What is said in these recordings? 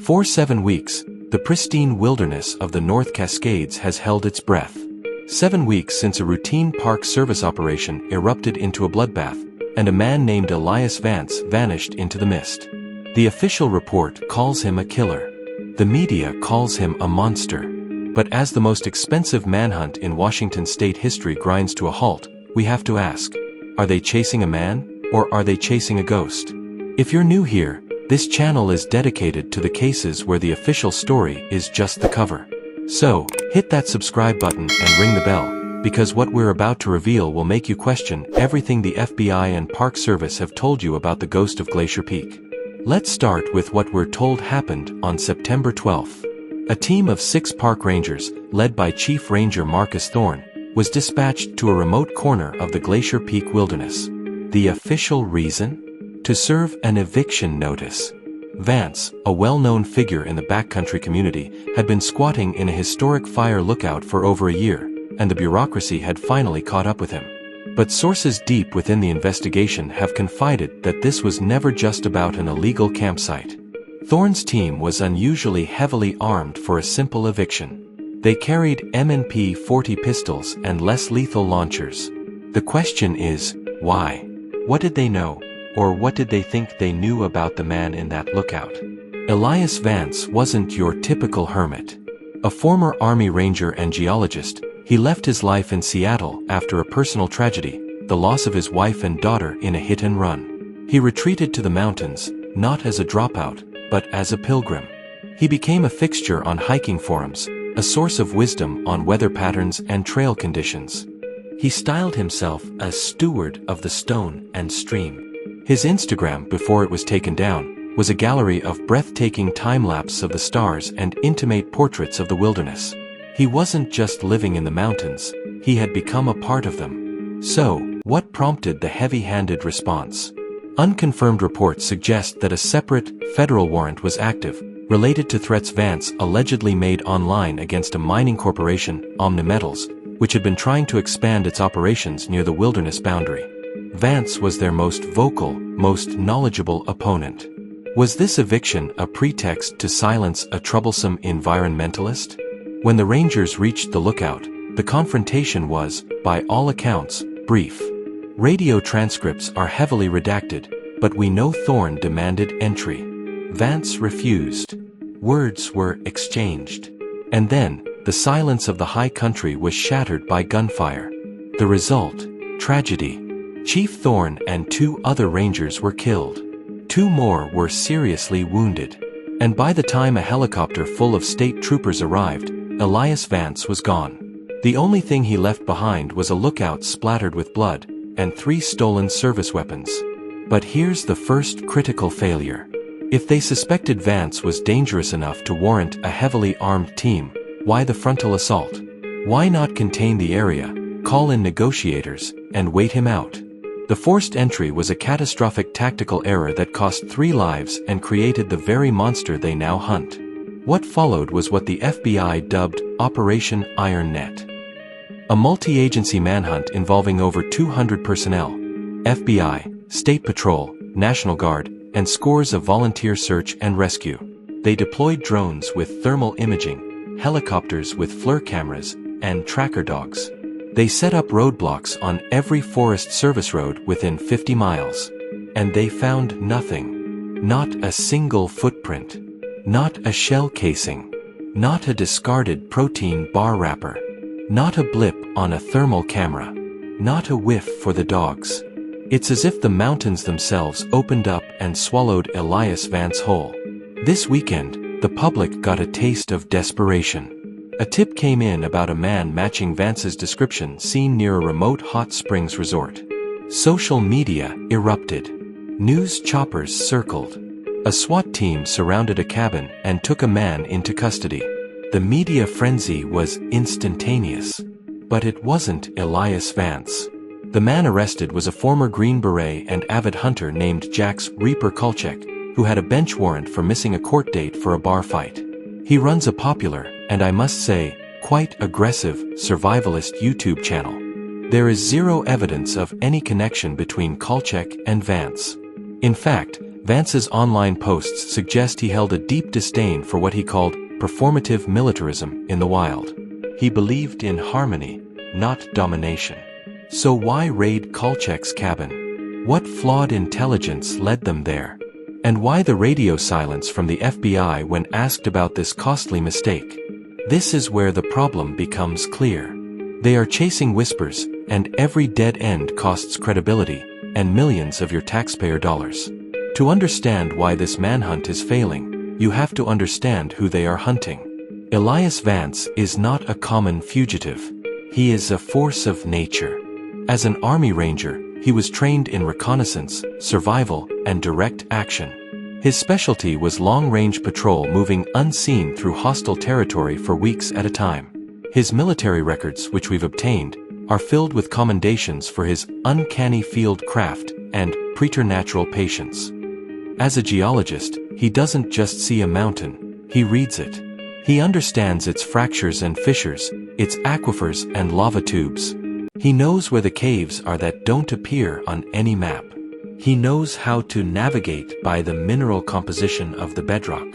For 7 weeks, the pristine wilderness of the North Cascades has held its breath. 7 weeks since a routine Park Service operation erupted into a bloodbath, and a man named Elias Vance vanished into the mist. The official report calls him a killer. The media calls him a monster. But as the most expensive manhunt in Washington state history grinds to a halt, we have to ask, are they chasing a man, or are they chasing a ghost? If you're new here, this channel is dedicated to the cases where the official story is just the cover. So, hit that subscribe button and ring the bell, because what we're about to reveal will make you question everything the FBI and Park Service have told you about the Ghost of Glacier Peak. Let's start with what we're told happened on September 12th. A team of 6 park rangers, led by Chief Ranger Marcus Thorne, was dispatched to a remote corner of the Glacier Peak wilderness. The official reason? To serve an eviction notice. Vance, a well-known figure in the backcountry community, had been squatting in a historic fire lookout for over a year, and the bureaucracy had finally caught up with him. But sources deep within the investigation have confided that this was never just about an illegal campsite. Thorne's team was unusually heavily armed for a simple eviction. They carried M&P 40 pistols and less lethal launchers. The question is, why? What did they know, or what did they think they knew about the man in that lookout? Elias Vance wasn't your typical hermit. A former Army Ranger and geologist, he left his life in Seattle after a personal tragedy, the loss of his wife and daughter in a hit-and-run. He retreated to the mountains, not as a dropout, but as a pilgrim. He became a fixture on hiking forums, a source of wisdom on weather patterns and trail conditions. He styled himself as steward of the stone and stream. His Instagram, before it was taken down, was a gallery of breathtaking time-lapse of the stars and intimate portraits of the wilderness. He wasn't just living in the mountains, he had become a part of them. So, what prompted the heavy-handed response? Unconfirmed reports suggest that a separate, federal warrant was active, related to threats Vance allegedly made online against a mining corporation, Omnimetals, which had been trying to expand its operations near the wilderness boundary. Vance was their most vocal, most knowledgeable opponent. Was this eviction a pretext to silence a troublesome environmentalist? When the Rangers reached the lookout, the confrontation was, by all accounts, brief. Radio transcripts are heavily redacted, but we know Thorne demanded entry. Vance refused. Words were exchanged. And then, the silence of the high country was shattered by gunfire. The result? Tragedy. Chief Thorne and 2 other rangers were killed. 2 more were seriously wounded. And by the time a helicopter full of state troopers arrived, Elias Vance was gone. The only thing he left behind was a lookout splattered with blood, and 3 stolen service weapons. But here's the first critical failure. If they suspected Vance was dangerous enough to warrant a heavily armed team, why the frontal assault? Why not contain the area, call in negotiators, and wait him out? The forced entry was a catastrophic tactical error that cost 3 lives and created the very monster they now hunt. What followed was what the FBI dubbed Operation Iron Net. A multi-agency manhunt involving over 200 personnel, FBI, State Patrol, National Guard, and scores of volunteer search and rescue. They deployed drones with thermal imaging, helicopters with FLIR cameras, and tracker dogs. They set up roadblocks on every Forest Service road within 50 miles. And they found nothing. Not a single footprint. Not a shell casing. Not a discarded protein bar wrapper. Not a blip on a thermal camera. Not a whiff for the dogs. It's as if the mountains themselves opened up and swallowed Elias Vance whole. This weekend, the public got a taste of desperation. A tip came in about a man matching Vance's description seen near a remote hot springs resort. Social media erupted. News choppers circled. A SWAT team surrounded a cabin and took a man into custody. The media frenzy was instantaneous. But it wasn't Elias Vance. The man arrested was a former Green Beret and avid hunter named Jax Reaper Kolchek, who had a bench warrant for missing a court date for a bar fight. He runs a popular, and I must say, quite aggressive, survivalist YouTube channel. There is zero evidence of any connection between Kolchek and Vance. In fact, Vance's online posts suggest he held a deep disdain for what he called performative militarism in the wild. He believed in harmony, not domination. So why raid Kolchek's cabin? What flawed intelligence led them there? And why the radio silence from the FBI when asked about this costly mistake? This is where the problem becomes clear. They are chasing whispers, and every dead end costs credibility, and millions of your taxpayer dollars. To understand why this manhunt is failing, you have to understand who they are hunting. Elias Vance is not a common fugitive. He is a force of nature. As an army ranger, he was trained in reconnaissance, survival, and direct action. His specialty was long-range patrol, moving unseen through hostile territory for weeks at a time. His military records, which we've obtained, are filled with commendations for his uncanny field craft and preternatural patience. As a geologist, he doesn't just see a mountain, he reads it. He understands its fractures and fissures, its aquifers and lava tubes. He knows where the caves are that don't appear on any map. He knows how to navigate by the mineral composition of the bedrock.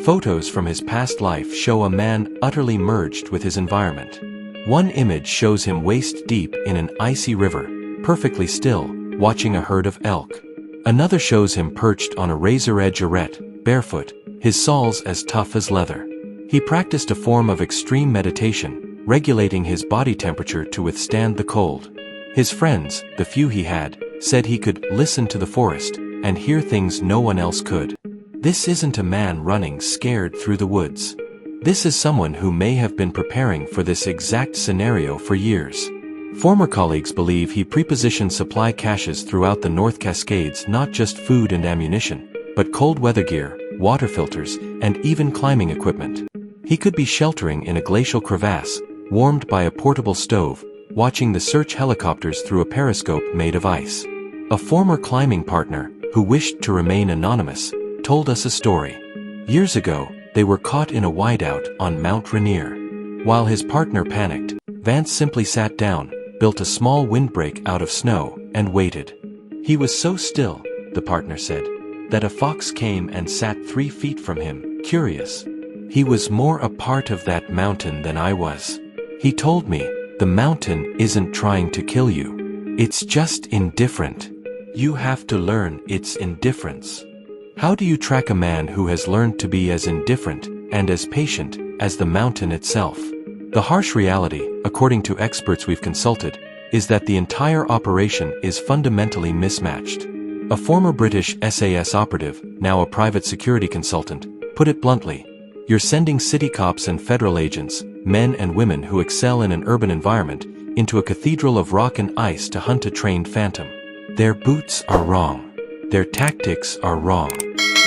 Photos from his past life show a man utterly merged with his environment. One image shows him waist-deep in an icy river, perfectly still, watching a herd of elk. Another shows him perched on a razor-edge arete, barefoot, his soles as tough as leather. He practiced a form of extreme meditation, regulating his body temperature to withstand the cold. His friends, the few he had, said he could listen to the forest and hear things no one else could. This isn't a man running scared through the woods. This is someone who may have been preparing for this exact scenario for years. Former colleagues believe he prepositioned supply caches throughout the North Cascades, not just food and ammunition, but cold weather gear, water filters, and even climbing equipment. He could be sheltering in a glacial crevasse, warmed by a portable stove, watching the search helicopters through a periscope made of ice. A former climbing partner, who wished to remain anonymous, told us a story. Years ago, they were caught in a whiteout on Mount Rainier. While his partner panicked, Vance simply sat down, built a small windbreak out of snow, and waited. He was so still, the partner said, that a fox came and sat 3 feet from him, curious. He was more a part of that mountain than I was. He told me, the mountain isn't trying to kill you. It's just indifferent. You have to learn its indifference. How do you track a man who has learned to be as indifferent and as patient as the mountain itself? The harsh reality, according to experts we've consulted, is that the entire operation is fundamentally mismatched. A former British SAS operative, now a private security consultant, put it bluntly: you're sending city cops and federal agents, men and women who excel in an urban environment, into a cathedral of rock and ice to hunt a trained phantom. Their boots are wrong. Their tactics are wrong.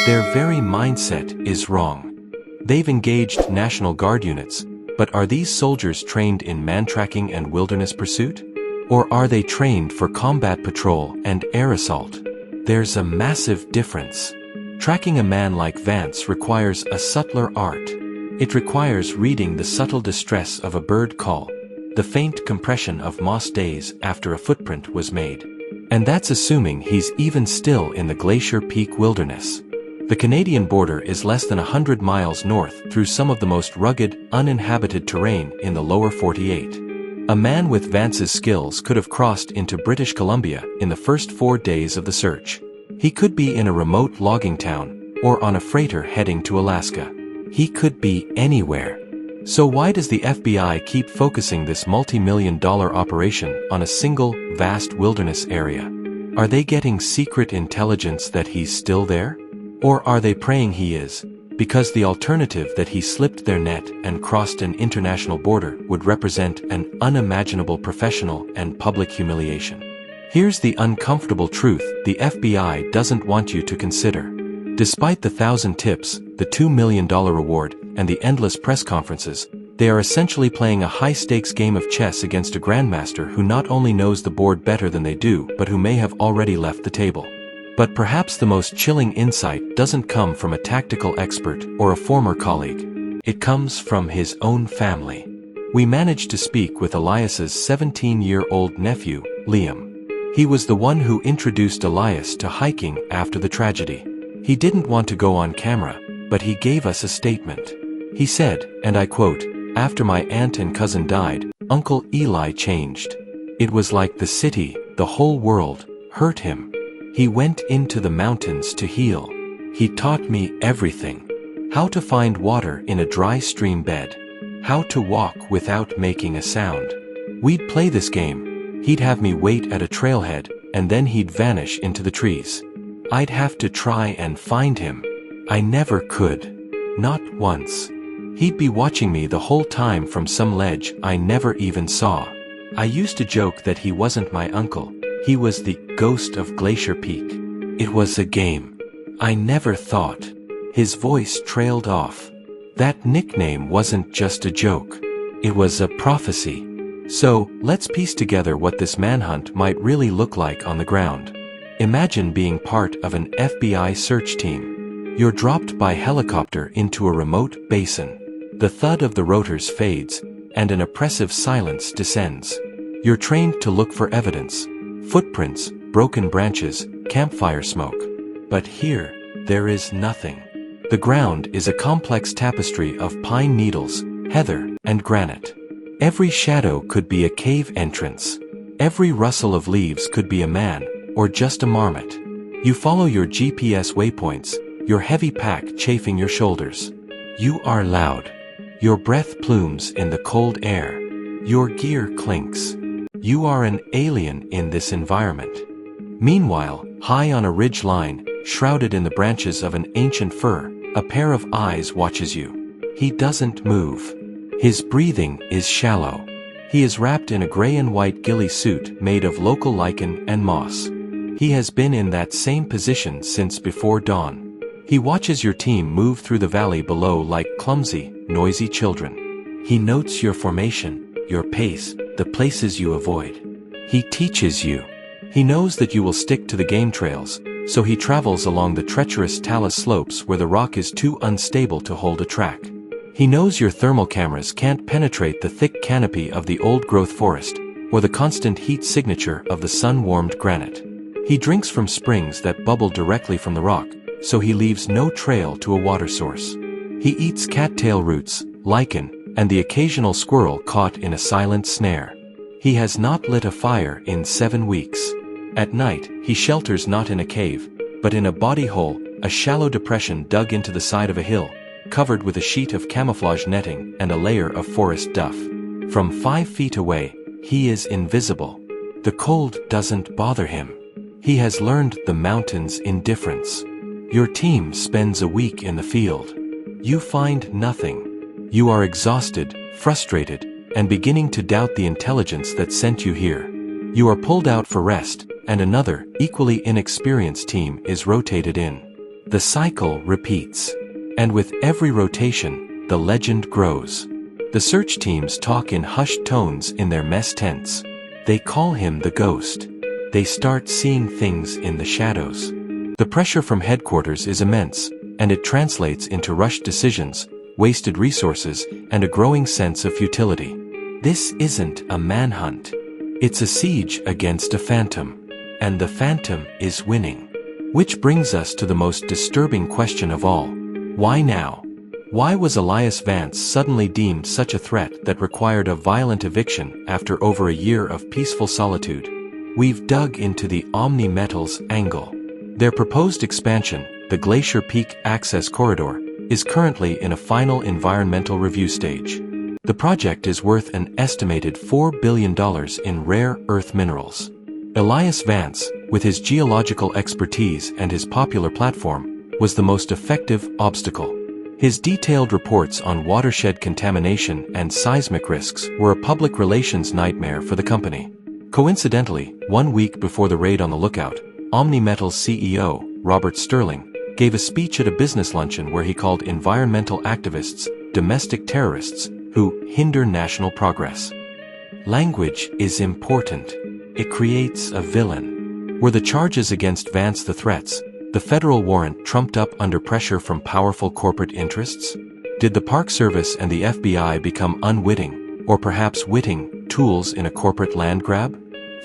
Their very mindset is wrong. They've engaged National Guard units, but are these soldiers trained in man-tracking and wilderness pursuit? Or are they trained for combat patrol and air assault? There's a massive difference. Tracking a man like Vance requires a subtler art. It requires reading the subtle distress of a bird call, the faint compression of moss days after a footprint was made. And that's assuming he's even still in the Glacier Peak wilderness. The Canadian border is less than 100 miles north through some of the most rugged, uninhabited terrain in the lower 48. A man with Vance's skills could have crossed into British Columbia in the first 4 days of the search. He could be in a remote logging town, or on a freighter heading to Alaska. He could be anywhere. So why does the FBI keep focusing this multi-million-dollar operation on a single, vast wilderness area? Are they getting secret intelligence that he's still there? Or are they praying he is, because the alternative that he slipped their net and crossed an international border would represent an unimaginable professional and public humiliation? Here's the uncomfortable truth the FBI doesn't want you to consider. Despite the 1,000 tips, the $2 million reward, and the endless press conferences, they are essentially playing a high-stakes game of chess against a grandmaster who not only knows the board better than they do but who may have already left the table. But perhaps the most chilling insight doesn't come from a tactical expert or a former colleague. It comes from his own family. We managed to speak with Elias's 17-year-old nephew, Liam. He was the one who introduced Elias to hiking after the tragedy. He didn't want to go on camera, but he gave us a statement. He said, and I quote, "After my aunt and cousin died, Uncle Eli changed. It was like the city, the whole world, hurt him. He went into the mountains to heal. He taught me everything. How to find water in a dry stream bed. How to walk without making a sound. We'd play this game. He'd have me wait at a trailhead, and then he'd vanish into the trees. I'd have to try and find him. I never could. Not once. He'd be watching me the whole time from some ledge I never even saw. I used to joke that he wasn't my uncle. He was the Ghost of Glacier Peak. It was a game. I never thought." His voice trailed off. That nickname wasn't just a joke. It was a prophecy. So, let's piece together what this manhunt might really look like on the ground. Imagine being part of an FBI search team. You're dropped by helicopter into a remote basin. The thud of the rotors fades, and an oppressive silence descends. You're trained to look for evidence. Footprints, broken branches, campfire smoke. But here, there is nothing. The ground is a complex tapestry of pine needles, heather, and granite. Every shadow could be a cave entrance. Every rustle of leaves could be a man, or just a marmot. You follow your GPS waypoints, your heavy pack chafing your shoulders. You are loud. Your breath plumes in the cold air. Your gear clinks. You are an alien in this environment. Meanwhile, high on a ridge line, shrouded in the branches of an ancient fir, a pair of eyes watches you. He doesn't move. His breathing is shallow. He is wrapped in a gray and white ghillie suit made of local lichen and moss. He has been in that same position since before dawn. He watches your team move through the valley below like clumsy, noisy children. He notes your formation, your pace, the places you avoid. He teaches you. He knows that you will stick to the game trails, so he travels along the treacherous talus slopes where the rock is too unstable to hold a track. He knows your thermal cameras can't penetrate the thick canopy of the old-growth forest, or the constant heat signature of the sun-warmed granite. He drinks from springs that bubble directly from the rock, so he leaves no trail to a water source. He eats cattail roots, lichen, and the occasional squirrel caught in a silent snare. He has not lit a fire in 7 weeks. At night, he shelters not in a cave, but in a body hole, a shallow depression dug into the side of a hill, covered with a sheet of camouflage netting and a layer of forest duff. From 5 feet away, he is invisible. The cold doesn't bother him. He has learned the mountain's indifference. Your team spends a week in the field. You find nothing. You are exhausted, frustrated, and beginning to doubt the intelligence that sent you here. You are pulled out for rest, and another, equally inexperienced team is rotated in. The cycle repeats. And with every rotation, the legend grows. The search teams talk in hushed tones in their mess tents. They call him the Ghost. They start seeing things in the shadows. The pressure from headquarters is immense, and it translates into rushed decisions, wasted resources, and a growing sense of futility. This isn't a manhunt. It's a siege against a phantom. And the phantom is winning. Which brings us to the most disturbing question of all. Why now? Why was Elias Vance suddenly deemed such a threat that required a violent eviction after over a year of peaceful solitude? We've dug into the Omni Metals angle. Their proposed expansion, the Glacier Peak Access Corridor, is currently in a final environmental review stage. The project is worth an estimated $4 billion in rare earth minerals. Elias Vance, with his geological expertise and his popular platform, was the most effective obstacle. His detailed reports on watershed contamination and seismic risks were a public relations nightmare for the company. Coincidentally, 1 week before the raid on the Lookout, Omni Metals CEO, Robert Sterling, gave a speech at a business luncheon where he called environmental activists domestic terrorists who hinder national progress. Language is important. It creates a villain. Were the charges against Vance the threats, the federal warrant trumped up under pressure from powerful corporate interests? Did the Park Service and the FBI become unwitting, or perhaps witting, tools in a corporate land grab?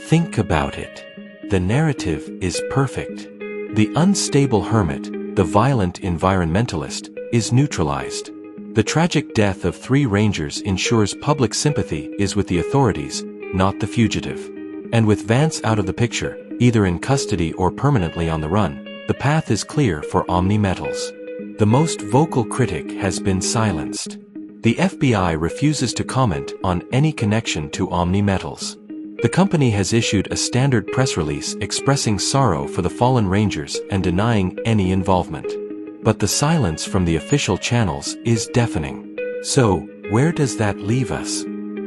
Think about it. The narrative is perfect. The unstable hermit, the violent environmentalist, is neutralized. The tragic death of 3 rangers ensures public sympathy is with the authorities, not the fugitive. And with Vance out of the picture, either in custody or permanently on the run, the path is clear for Omni Metals. The most vocal critic has been silenced. The FBI refuses to comment on any connection to Omni Metals. The company has issued a standard press release expressing sorrow for the fallen rangers and denying any involvement. But the silence from the official channels is deafening. So, where does that leave us?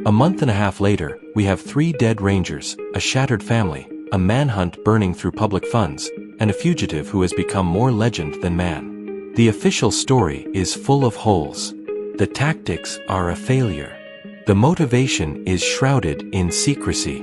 A month and a half later, we have 3 dead rangers, a shattered family, a manhunt burning through public funds, and a fugitive who has become more legend than man. The official story is full of holes. The tactics are a failure. The motivation is shrouded in secrecy.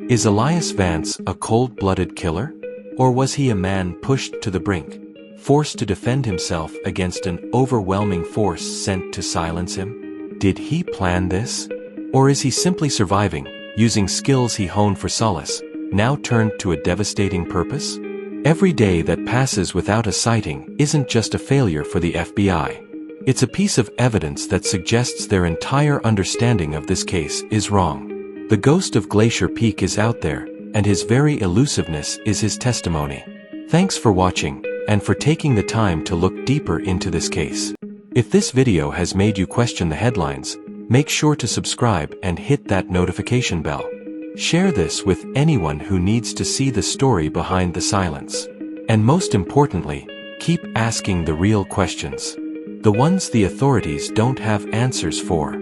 Is Elias Vance a cold-blooded killer? Or was he a man pushed to the brink, forced to defend himself against an overwhelming force sent to silence him? Did he plan this? Or is he simply surviving, using skills he honed for solace, now turned to a devastating purpose? Every day that passes without a sighting isn't just a failure for the FBI. It's a piece of evidence that suggests their entire understanding of this case is wrong. The Ghost of Glacier Peak is out there, and his very elusiveness is his testimony. Thanks for watching, and for taking the time to look deeper into this case. If this video has made you question the headlines, make sure to subscribe and hit that notification bell. Share this with anyone who needs to see the story behind the silence. And most importantly, keep asking the real questions. The ones the authorities don't have answers for.